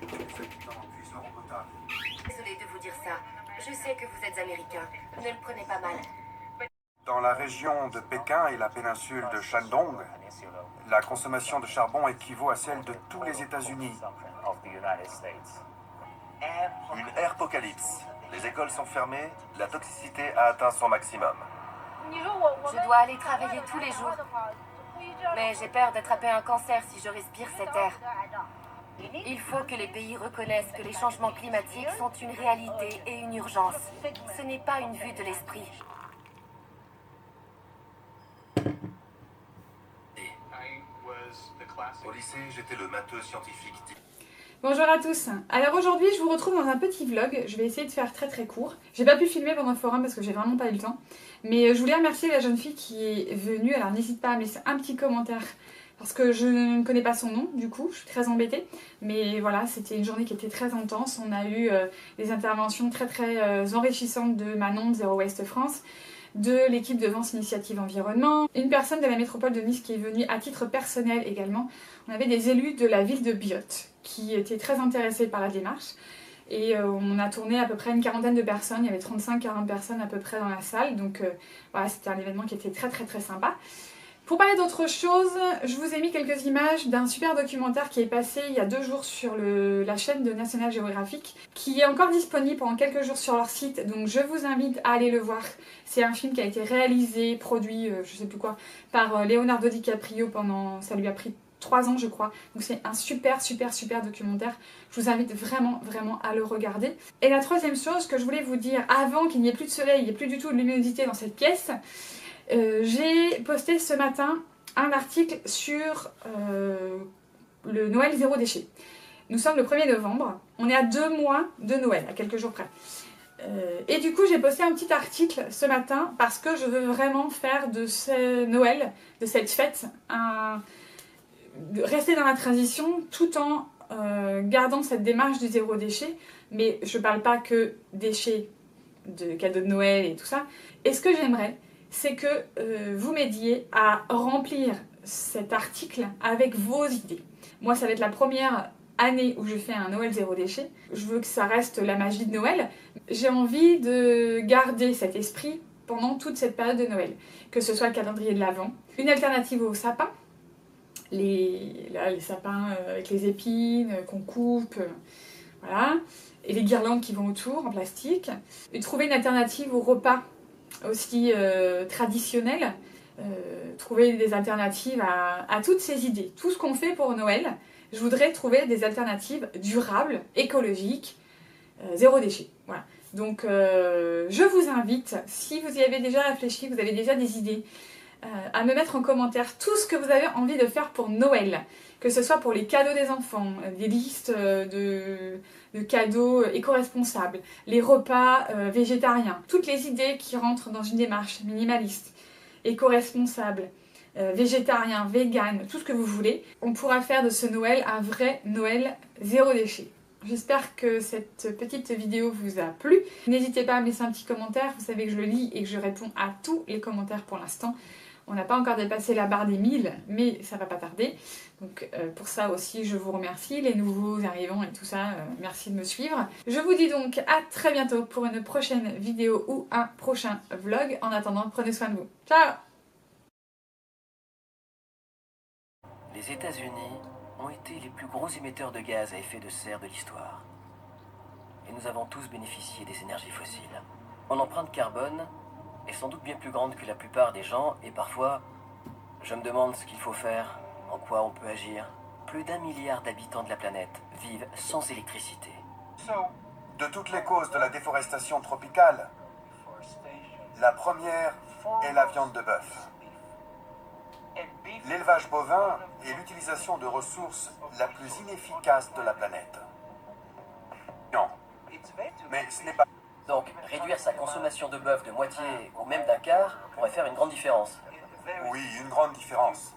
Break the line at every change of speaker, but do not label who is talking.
Désolée de vous dire ça. Je sais que vous êtes américain. Ne le prenez pas mal.
Dans la région de Pékin et la péninsule de Shandong, la consommation de charbon équivaut à celle de tous les États-Unis.
Une airpocalypse. Les écoles sont fermées, la toxicité a atteint son maximum.
Je dois aller travailler tous les jours. Mais j'ai peur d'attraper un cancer si je respire cet air. Il faut que les pays reconnaissent que les changements climatiques sont une réalité et une urgence. Ce n'est pas une vue de l'esprit.
Au lycée, j'étais le matheux scientifique.
Bonjour à tous. Alors aujourd'hui, je vous retrouve dans un petit vlog. Je vais essayer de faire très court. J'ai pas pu filmer pendant le forum parce que j'ai vraiment pas eu le temps. Mais je voulais remercier la jeune fille qui est venue. Alors n'hésite pas à me laisser un petit commentaire parce que je ne connais pas son nom du coup. Je suis très embêtée. Mais voilà, c'était une journée qui était très intense. On a eu des interventions très enrichissantes de Manon de Zero Waste France, de l'équipe de Vence Initiative Environnement, une personne de la métropole de Nice qui est venue à titre personnel également. On avait des élus de la ville de Biot qui étaient très intéressés par la démarche et on a tourné à peu près une quarantaine de personnes, il y avait 35-40 personnes à peu près dans la salle, donc voilà, c'était un événement qui était très sympa. Pour parler d'autre chose, je vous ai mis quelques images d'un super documentaire qui est passé il y a 2 jours sur la chaîne de National Geographic, qui est encore disponible pendant quelques jours sur leur site, donc je vous invite à aller le voir. C'est un film qui a été réalisé, produit, je sais plus quoi, par Leonardo DiCaprio ça lui a pris 3 ans je crois, donc c'est un super documentaire. Je vous invite vraiment à le regarder. Et la troisième chose que je voulais vous dire, avant qu'il n'y ait plus de soleil, il n'y ait plus du tout de luminosité dans cette pièce, j'ai posté ce matin un article sur le Noël zéro déchet. Nous sommes le 1er novembre, on est à 2 mois de Noël, à quelques jours près. Et du coup j'ai posté un petit article ce matin parce que je veux vraiment faire de ce Noël, de cette fête, rester dans la transition tout en gardant cette démarche du zéro déchet. Mais je parle pas que déchets de cadeaux de Noël et tout ça. Et ce que j'aimerais, c'est que vous m'aidiez à remplir cet article avec vos idées. Moi, ça va être la première année où je fais un Noël zéro déchet. Je veux que ça reste la magie de Noël. J'ai envie de garder cet esprit pendant toute cette période de Noël. Que ce soit le calendrier de l'Avent, une alternative au sapin, les sapins avec les épines qu'on coupe, voilà, et les guirlandes qui vont autour en plastique. Et trouver une alternative au repas aussi traditionnel, trouver des alternatives à toutes ces idées. Tout ce qu'on fait pour Noël, je voudrais trouver des alternatives durables, écologiques, zéro déchet. Voilà. Donc je vous invite, si vous y avez déjà réfléchi, vous avez déjà des idées, à me mettre en commentaire tout ce que vous avez envie de faire pour Noël, que ce soit pour les cadeaux des enfants, des listes de cadeaux éco-responsables, les repas végétariens, toutes les idées qui rentrent dans une démarche minimaliste, éco-responsable, végétarien, vegan, tout ce que vous voulez. On pourra faire de ce Noël un vrai Noël zéro déchet. J'espère que cette petite vidéo vous a plu. N'hésitez pas à me laisser un petit commentaire, vous savez que je le lis et que je réponds à tous les commentaires pour l'instant. On n'a pas encore dépassé la barre des 1000, mais ça va pas tarder. Donc pour ça aussi, je vous remercie, les nouveaux arrivants et tout ça, merci de me suivre. Je vous dis donc à très bientôt pour une prochaine vidéo ou un prochain vlog. En attendant, prenez soin de vous. Ciao!
Les États-Unis ont été les plus gros émetteurs de gaz à effet de serre de l'histoire. Et nous avons tous bénéficié des énergies fossiles. Mon empreinte carbone est sans doute bien plus grande que la plupart des gens et parfois, je me demande ce qu'il faut faire, en quoi on peut agir. Plus d'1 milliard d'habitants de la planète vivent sans électricité.
De toutes les causes de la déforestation tropicale, la première est la viande de bœuf. L'élevage bovin est l'utilisation de ressources la plus inefficace de la planète. Non, mais ce n'est pas...
Donc, réduire sa consommation de bœuf de moitié ou même d'un quart pourrait faire une grande différence.
Oui, une grande différence.